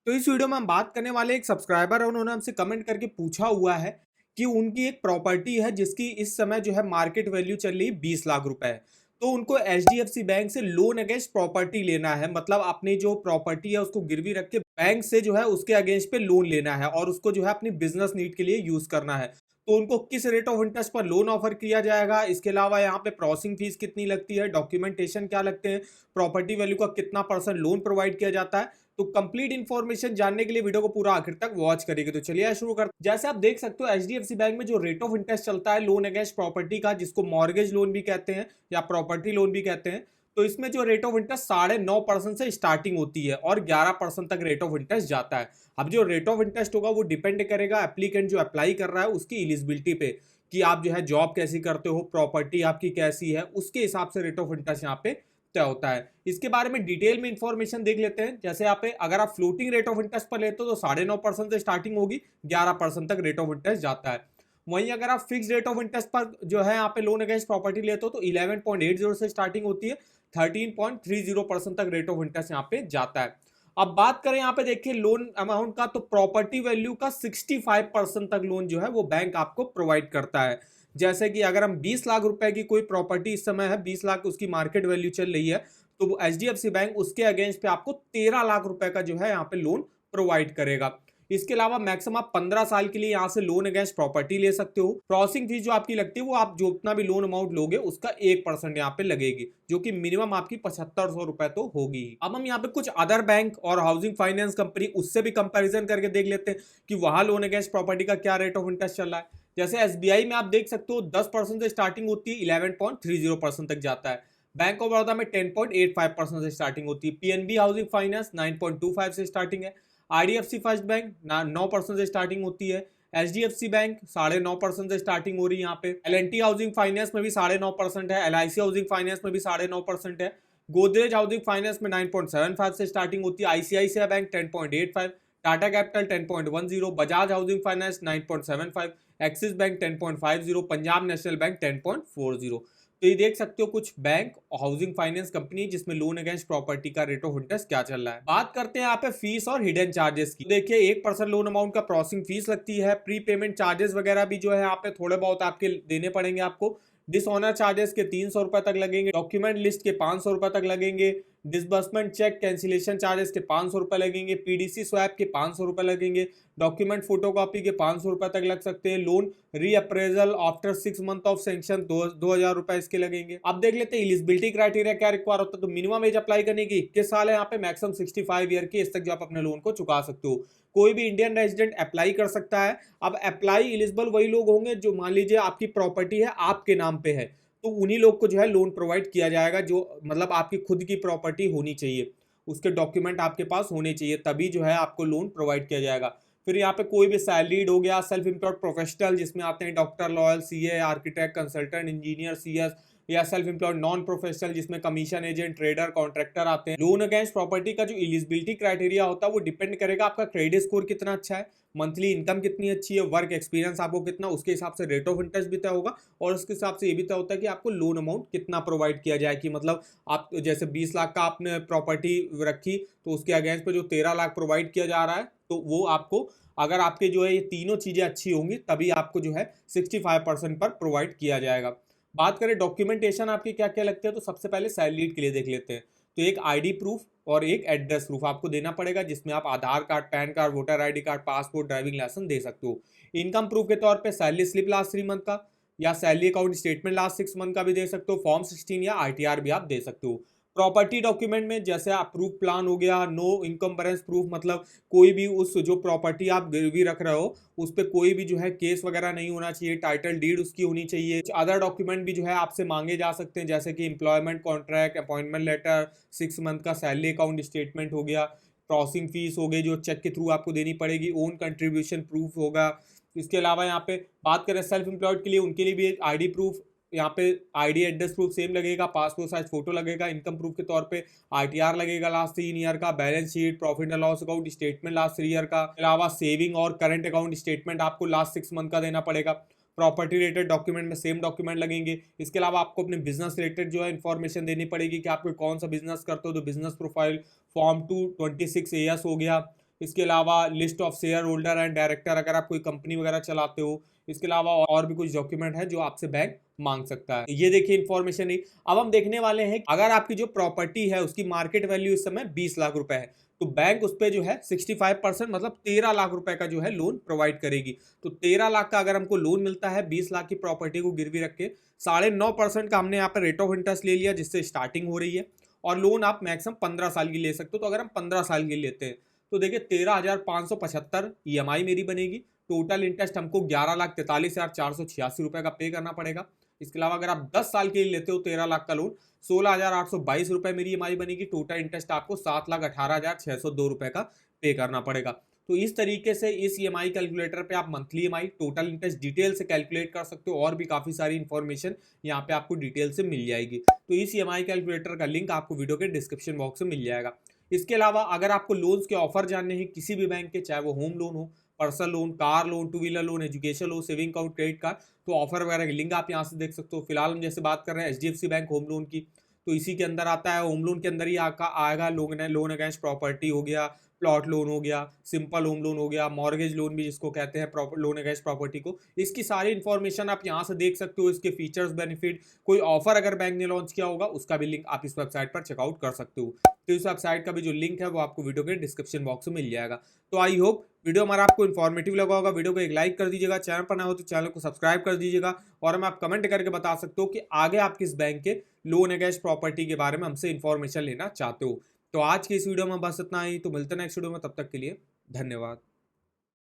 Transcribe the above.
तो इस वीडियो में हम बात करने वाले एक सब्सक्राइबर है, उन्होंने हमसे कमेंट करके पूछा हुआ है कि उनकी एक प्रॉपर्टी है जिसकी इस समय जो है मार्केट वैल्यू चल रही है 20 लाख रुपए है। तो उनको एचडीएफसी बैंक से लोन अगेंस्ट प्रॉपर्टी लेना है, मतलब अपनी जो प्रॉपर्टी है उसको गिरवी रख के बैंक से जो है उसके अगेंस्ट पे लोन लेना है और उसको जो है अपनी बिजनेस नीड के लिए यूज करना है। तो उनको किस रेट ऑफ इंटरेस्ट पर लोन ऑफर किया जाएगा, इसके अलावा यहाँ पे प्रोसेसिंग फीस कितनी लगती है, डॉक्यूमेंटेशन क्या लगते हैं, प्रॉपर्टी वैल्यू का कितना परसेंट लोन प्रोवाइड किया जाता है। तो कंप्लीट इन्फॉर्मेशन जानने के लिए वीडियो को पूरा आखिर तक वॉच करेंगे। तो चलिए शुरू करते हैं। जैसे आप देख सकते हो एचडीएफसी बैंक में जो रेट ऑफ इंटरेस्ट चलता है लोन अगेंस्ट प्रॉपर्टी का, जिसको मॉर्गेज लोन भी कहते हैं या प्रॉपर्टी लोन भी कहते हैं, तो इसमें जो रेट ऑफ इंटरेस्ट 9.5% से स्टार्टिंग होती है और 11% तक रेट ऑफ इंटरेस्ट जाता है। अब जो रेट ऑफ इंटरेस्ट होगा वो डिपेंड करेगा एप्लीकेंट जो अप्लाई कर रहा है उसकी एलिजिबिलिटी पे, कि आप जो है जॉब कैसी करते हो, प्रॉपर्टी आपकी कैसी है, उसके हिसाब से रेट ऑफ इंटरेस्ट यहाँ पे तय होता है। इसके बारे में डिटेल में इंफॉर्मेशन देख लेते हैं। जैसे यहाँ पे अगर आप फ्लोटिंग रेट ऑफ इंटरेस्ट पर लेते हो तो 9.5% से स्टार्टिंग होगी, 11% तक रेट ऑफ इंटरेस्ट जाता है। वहीं अगर आप फिक्स रेट ऑफ इंटरेस्ट पर जो है यहाँ पे लोन अगेंस्ट प्रॉपर्टी लेते हो तो 11.80 से स्टार्टिंग होती है, 13.30% तक रेट ऑफ इंटरेस्ट यहाँ पे जाता है। अब बात करें यहाँ पे देखिए लोन अमाउंट का, तो प्रॉपर्टी वैल्यू का 65% तक लोन जो है वो बैंक आपको प्रोवाइड करता है। जैसे कि अगर हम 20 लाख रुपए की कोई प्रॉपर्टी इस समय है, 20 लाख उसकी मार्केट वैल्यू चल रही है, तो वो एचडीएफसी बैंक उसके अगेंस्ट पे आपको 13 लाख रुपए का जो है यहाँ पे लोन प्रोवाइड करेगा। इसके अलावा मैक्सिमम आप 15 साल के लिए यहाँ से लोन अगेंस्ट प्रॉपर्टी ले सकते हो। प्रोसेसिंग फीस जो आपकी लगती है वो आप जो उतना भी लोन अमाउंट लोगे उसका 1% यहाँ पे लगेगी, जो कि मिनिमम आपकी 7500 रुपए तो होगी। अब हम यहाँ पे कुछ अदर बैंक और हाउसिंग फाइनेंस कंपनी उससे भी कंपेरिजन करके देख लेते हैं कि वहां लोन अगेंस्ट प्रॉपर्टी का क्या रेट ऑफ इंटरेस्ट चल रहा है। जैसे एसबीआई में आप देख सकते हो 10% से स्टार्टिंग होती है, 11.30% तक जाता है। बैंक ऑफ बड़ौदा में 10.85% से स्टार्टिंग होती है। पीएनबी हाउसिंग फाइनेंस 9.25 से स्टार्टिंग है। आईडीएफसी फर्स्ट बैंक 9% से स्टार्टिंग होती है। एचडीएफसी बैंक 9.5% से स्टार्टिंग हो रही है यहाँ पे। एलएनटी हाउसिंग फाइनेंस में भी 9.5% है। एलआईसी हाउसिंग फाइनेंस में भी 9.5% है। गोदरेज हाउसिंग फाइनेंस में 9.75 से स्टार्टिंग होती है। ICICI bank 10.85, Tata capital 10.10, Bajaj housing finance 9.75, axis bank 10.50, Punjab national bank 10.40। तो ये देख सकते हो कुछ बैंक हाउसिंग फाइनेंस कंपनी जिसमें लोन अगेंस्ट प्रॉपर्टी का रेट ऑफ इंटरेस्ट क्या चल रहा है। बात करते हैं यहाँ पे फीस और हिडन चार्जेस की। देखिए 1% लोन अमाउंट का प्रोसेसिंग फीस लगती है। प्री पेमेंट चार्जेस वगैरह भी जो है यहाँ पे थोड़े बहुत आपके देने पड़ेंगे आपको। डिसऑनर चार्जेस के 300 रुपए तक लगेंगे। डॉक्यूमेंट लिस्ट के 500 रुपए तक लगेंगे। डिसबर्समेंट चेक कैंसिलेशन चार्जेस के 500 रुपए लगेंगे। पीडीसी स्वैप के 500 रुपए लगेंगे। डॉक्यूमेंट फोटोकॉपी के 500 रुपए तक लग सकते हैं। Loan reappraisal after 6 month of sanction 2000 रुपए इसके लगेंगे। अब देख लेते हैं एलिजिबिलिटी क्राइटेरिया क्या रिक्वायर होता है। तो मिनिमम एज अप्लाई करने की 21 साल है यहाँ पे, मैक्सिमम 65 ईयर की एज तक जो आप अपने लोन को चुका सकते हो। कोई भी इंडियन रेजिडेंट अप्लाई कर सकता है। अब अप्लाई एलिजिबल वही लोग होंगे जो मान लीजिए आपकी प्रॉपर्टी है आपके नाम पे है, तो उन्हीं लोग को जो है लोन प्रोवाइड किया जाएगा, जो मतलब आपकी खुद की प्रॉपर्टी होनी चाहिए, उसके डॉक्यूमेंट आपके पास होने चाहिए, तभी जो है आपको लोन प्रोवाइड किया जाएगा। फिर यहाँ पे कोई भी सैलरीड हो गया, सेल्फ एम्प्लॉयड प्रोफेशनल जिसमें आते हैं doctor, lawyer, CA, architect, consultant, engineer, CS, या सेल्फ एम्प्लॉयड नॉन प्रोफेशनल जिसमें कमीशन एजेंट, ट्रेडर, कॉन्ट्रैक्टर आते हैं। लोन अगेंस्ट प्रॉपर्टी का जो एलिजिबिलिटी क्राइटेरिया होता है वो डिपेंड करेगा आपका क्रेडिट स्कोर कितना अच्छा है, मंथली इनकम कितनी अच्छी है, वर्क एक्सपीरियंस आपको कितना, उसके हिसाब से रेट ऑफ इंटरेस्ट भी तय होगा। और उसके हिसाब से ये भी तय होता है कि आपको लोन अमाउंट कितना प्रोवाइड किया जाए, कि मतलब आप जैसे 20 लाख का आपने प्रॉपर्टी रखी तो उसके अगेंस्ट पे जो 13 लाख प्रोवाइड किया जा रहा है, तो वो आपको अगर आपके जो है ये तीनों चीजें अच्छी होंगी तभी आपको जो है 65% पर प्रोवाइड किया जाएगा। बात करें डॉक्यूमेंटेशन आपकी क्या क्या लगते हैं, तो सबसे पहले सैलरीड के लिए देख लेते हैं। तो एक आईडी प्रूफ और एक एड्रेस प्रूफ आपको देना पड़ेगा, जिसमें आप Aadhaar card, PAN card, voter ID card, passport, driving licence दे सकते हो। इनकम प्रूफ के तौर पे सैलरी स्लिप लास्ट 3 मंथ का या salary account statement last 6 month का भी दे सकते हो। फॉर्म 16 या आईटीआर भी आप दे सकते हो। प्रॉपर्टी डॉक्यूमेंट में जैसे अप्रूव प्लान हो गया, नो इनकम्बरेंस प्रूफ, मतलब कोई भी उस जो प्रॉपर्टी आप गिरवी रख रहे हो उस पर कोई भी जो है केस वगैरह नहीं होना चाहिए, टाइटल डीड उसकी होनी चाहिए। अदर डॉक्यूमेंट भी जो है आपसे मांगे जा सकते हैं, जैसे कि employment contract, appointment letter, 6 month का सैलरी अकाउंट स्टेटमेंट हो गया, प्रोसेसिंग फीस हो गई जो चेक के थ्रू आपको देनी पड़ेगी, ओन कंट्रीब्यूशन प्रूफ होगा। इसके अलावा यहाँ पे बात करें सेल्फ एम्प्लॉयड के लिए, उनके लिए भी आईडी प्रूफ, यहाँ पे आईडी एड्रेस प्रूफ सेम लगेगा, पासपोर्ट साइज फोटो लगेगा। इनकम प्रूफ के तौर पे आईटीआर लगेगा लास्ट 3 ईयर का, balance sheet, profit and loss account statement last 3 year का, अलावा सेविंग और करंट अकाउंट स्टेटमेंट आपको लास्ट 6 मंथ का देना पड़ेगा। प्रॉपर्टी रिलेटेड डॉक्यूमेंट में सेम डॉक्यूमेंट लगेंगे। इसके अलावा आपको अपने बिजनेस रिलेटेड जो है इन्फॉर्मेशन देनी पड़ेगी कि आप कौन सा बिजनेस करते हो, तो बिजनेस प्रोफाइल, फॉर्म 226 एएस हो गया, इसके अलावा list of share holder and director, अगर आप कोई कंपनी वगैरह चलाते हो। इसके अलावा और भी कुछ डॉक्यूमेंट है जो आपसे बैंक मांग सकता है। ये देखिए इन्फॉर्मेशन ही। अब हम देखने वाले हैं अगर आपकी जो प्रॉपर्टी है उसकी मार्केट वैल्यू इस समय 20 लाख रुपए है, तो बैंक उस पर जो है 65% मतलब 13 लाख रुपए का जो है लोन प्रोवाइड करेगी। तो 13 लाख का अगर हमको लोन मिलता है 20 लाख की प्रॉपर्टी को गिरवी रख के, 9.5% का हमने यहाँ पर रेट ऑफ इंटरेस्ट ले लिया जिससे स्टार्टिंग हो रही है, और लोन आप मैक्सिमम 15 साल की ले सकते हो। तो अगर हम 15 साल की लेते हैं तो देखिए 13,575 EMI मेरी बनेगी। टोटल इंटरेस्ट हमको 11,43,486 रुपए का पे करना पड़ेगा। इसके अलावा अगर आप 10 साल के लिए लेते हो 13 लाख का लोन, 16,822 रुपए मेरी EMI बनेगी। टोटल इंटरेस्ट आपको 7,18,602 रुपए का पे करना पड़ेगा। तो इस तरीके से इस EMI कैलकुलेटर पे आप monthly EMI, total interest detail से कैलकुलेट कर सकते हो, और भी काफी सारी इंफॉर्मेशन यहाँ पे आपको डिटेल से मिल जाएगी। तो इस EMI कैलकुलेटर का लिंक आपको वीडियो के डिस्क्रिप्शन बॉक्स में मिल जाएगा। इसके अलावा अगर आपको लोन्स के ऑफर जानने हैं किसी भी बैंक के, चाहे वो होम लोन हो, personal loan, car loan, two wheeler loan, education loan, saving account, credit card, तो ऑफर वगैरह की लिंक आप यहाँ से देख सकते हो। फिलहाल हम जैसे बात कर रहे हैं HDFC बैंक होम लोन की, तो इसी के अंदर आता है। होम लोन के अंदर ही आएगा लोन अगेंस्ट प्रॉपर्टी हो गया, प्लॉट लोन हो गया, सिंपल होम लोन हो गया, मॉर्गेज लोन भी जिसको कहते हैं लोन अगेंस्ट प्रॉपर्टी को। इसकी सारी इन्फॉर्मेशन आप यहाँ से देख सकते हो, इसके फीचर्स, बेनिफिट, कोई ऑफर अगर बैंक ने लॉन्च किया होगा उसका भी लिंक आप इस वेबसाइट पर चेकआउट कर सकते हो। तो इस वेबसाइट का भी जो लिंक है वो आपको वीडियो के डिस्क्रिप्शन बॉक्स में मिल जाएगा। तो आई होप वीडियो हमारा आपको इन्फॉर्मेटिव लगा होगा। वीडियो को एक लाइक कर दीजिएगा, चैनल पर ना हो तो चैनल को सब्सक्राइब कर दीजिएगा, और हमें आप कमेंट करके बता सकते हो कि आगे आप किस बैंक के लोन अगेंस्ट प्रॉपर्टी के बारे में हमसे इन्फॉर्मेशन लेना चाहते हो। तो आज की इस वीडियो में बस इतना ही। तो मिलते हैं नेक्स्ट वीडियो में, तब तक के लिए धन्यवाद।